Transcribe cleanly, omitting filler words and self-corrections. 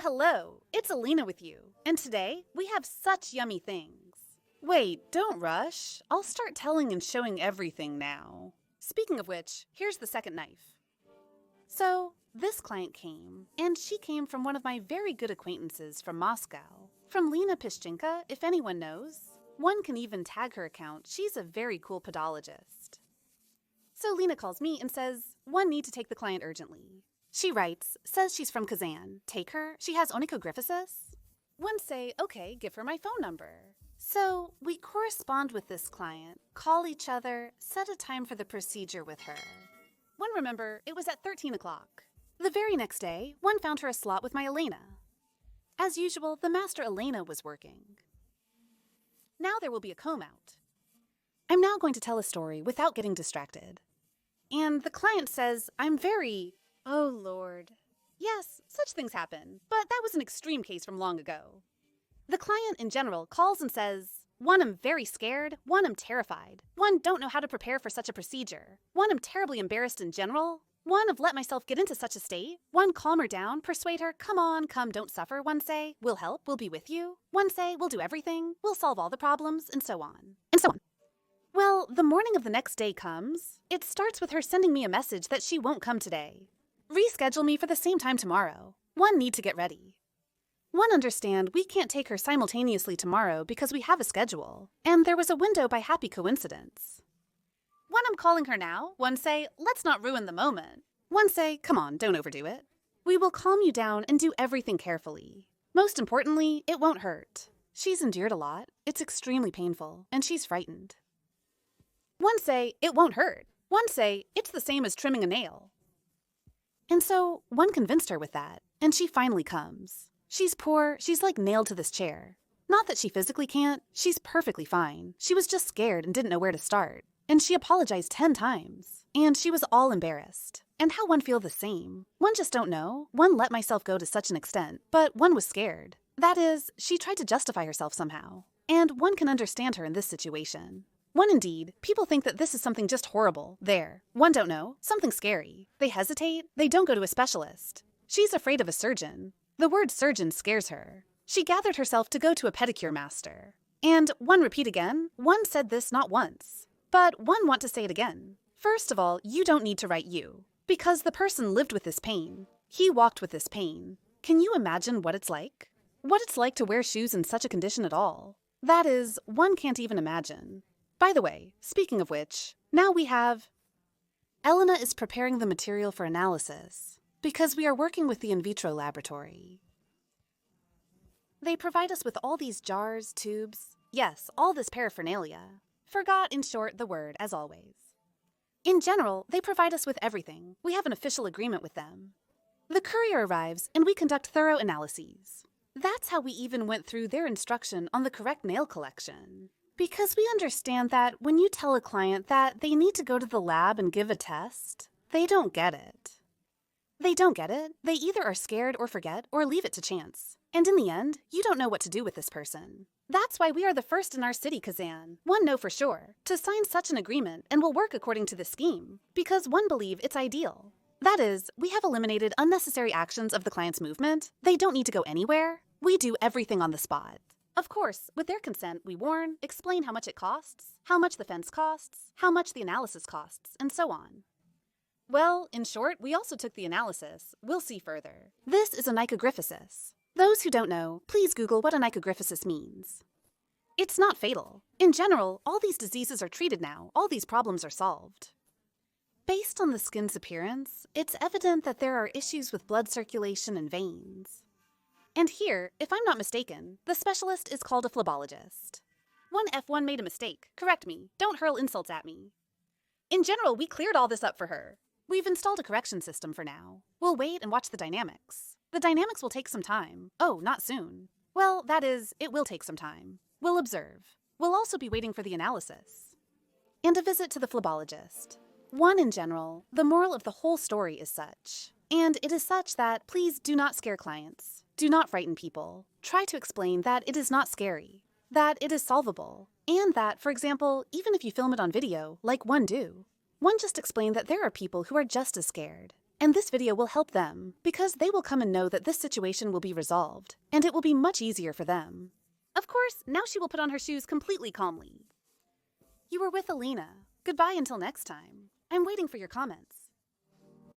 Hello, it's Alina with you, and today we have such yummy things. Wait, don't rush. I'll start telling and showing everything now. Speaking of which, here's the second knife. So, this client came, and she came from one of my very good acquaintances from Moscow. From Lena Pishchenka, if anyone knows. One can even tag her account. She's a very cool podologist. So Lena calls me and says, one need to take the client urgently. She writes, says she's from Kazan. Take her, she has Onychogryphosis. One say, okay, give her my phone number. So we correspond with this client, call each other, set a time for the procedure with her. One remember, it was at 13 o'clock. The very next day, one found her a slot with my Elena. As usual, the master Elena was working. Now there will be a comb out. I'm now going to tell a story without getting distracted. And the client says, oh Lord. Yes, such things happen, but that was an extreme case from long ago. The client in general calls and says, one, I'm very scared, one, I'm terrified, one, don't know how to prepare for such a procedure, one, I'm terribly embarrassed in general, one, I've let myself get into such a state, one, calm her down, persuade her, come on, come, don't suffer, one say, we'll help, we'll be with you, one say, we'll do everything, we'll solve all the problems, and so on, and so on. Well, the morning of the next day comes. It starts with her sending me a message that she won't come today. Reschedule me for the same time tomorrow. One need to get ready. One understand we can't take her simultaneously tomorrow because we have a schedule, and there was a window by happy coincidence. One, I'm calling her now. One say, let's not ruin the moment. One say, come on, don't overdo it. We will calm you down and do everything carefully. Most importantly, it won't hurt. She's endured a lot. It's extremely painful, and she's frightened. One say, it won't hurt. One say, it's the same as trimming a nail. And so, one convinced her with that, and she finally comes. She's poor, she's like nailed to this chair. Not that she physically can't, she's perfectly fine. She was just scared and didn't know where to start. And she apologized 10 times. And she was all embarrassed. And how one feel the same? One just don't know. One let myself go to such an extent, but one was scared. That is, she tried to justify herself somehow. And one can understand her in this situation. One indeed, people think that this is something just horrible. There. One don't know. Something scary. They hesitate. They don't go to a specialist. She's afraid of a surgeon. The word surgeon scares her. She gathered herself to go to a pedicure master. And one repeat again, one said this not once. But one want to say it again. First of all, you don't need to write you. Because the person lived with this pain. He walked with this pain. Can you imagine what it's like? What it's like to wear shoes in such a condition at all? That is, one can't even imagine. By the way, speaking of which, now we have... Elena is preparing the material for analysis because we are working with the Invitro Laboratory. They provide us with all these jars, tubes, yes, all this paraphernalia. Forgot, in short, the word, as always. In general, they provide us with everything. We have an official agreement with them. The courier arrives and we conduct thorough analyses. That's how we even went through their instruction on the correct nail collection. Because we understand that when you tell a client that they need to go to the lab and give a test, they don't get it. They don't get it. They either are scared or forget or leave it to chance. And in the end, you don't know what to do with this person. That's why we are the first in our city, Kazan. One know for sure, to sign such an agreement and will work according to this scheme, because one believe it's ideal. That is, we have eliminated unnecessary actions of the client's movement. They don't need to go anywhere. We do everything on the spot. Of course, with their consent, we warn, explain how much it costs, how much the fence costs, how much the analysis costs, and so on. Well, in short, we also took the analysis. We'll see further. This is onychogryphosis. Those who don't know, please Google what onychogryphosis means. It's not fatal. In general, all these diseases are treated now. All these problems are solved. Based on the skin's appearance, it's evident that there are issues with blood circulation and veins. And here, if I'm not mistaken, the specialist is called a phlebologist. One F1 made a mistake. Correct me. Don't hurl insults at me. In general, we cleared all this up for her. We've installed a correction system for now. We'll wait and watch the dynamics. The dynamics will take some time. Oh, not soon. Well, that is, it will take some time. We'll observe. We'll also be waiting for the analysis. And a visit to the phlebologist. One in general, the moral of the whole story is such. And it is such that please do not scare clients. Do not frighten people. Try to explain that it is not scary, that it is solvable, and that, for example, even if you film it on video, like one do, one just explain that there are people who are just as scared. And this video will help them, because they will come and know that this situation will be resolved, and it will be much easier for them. Of course, now she will put on her shoes completely calmly. You were with Alina. Goodbye until next time. I'm waiting for your comments.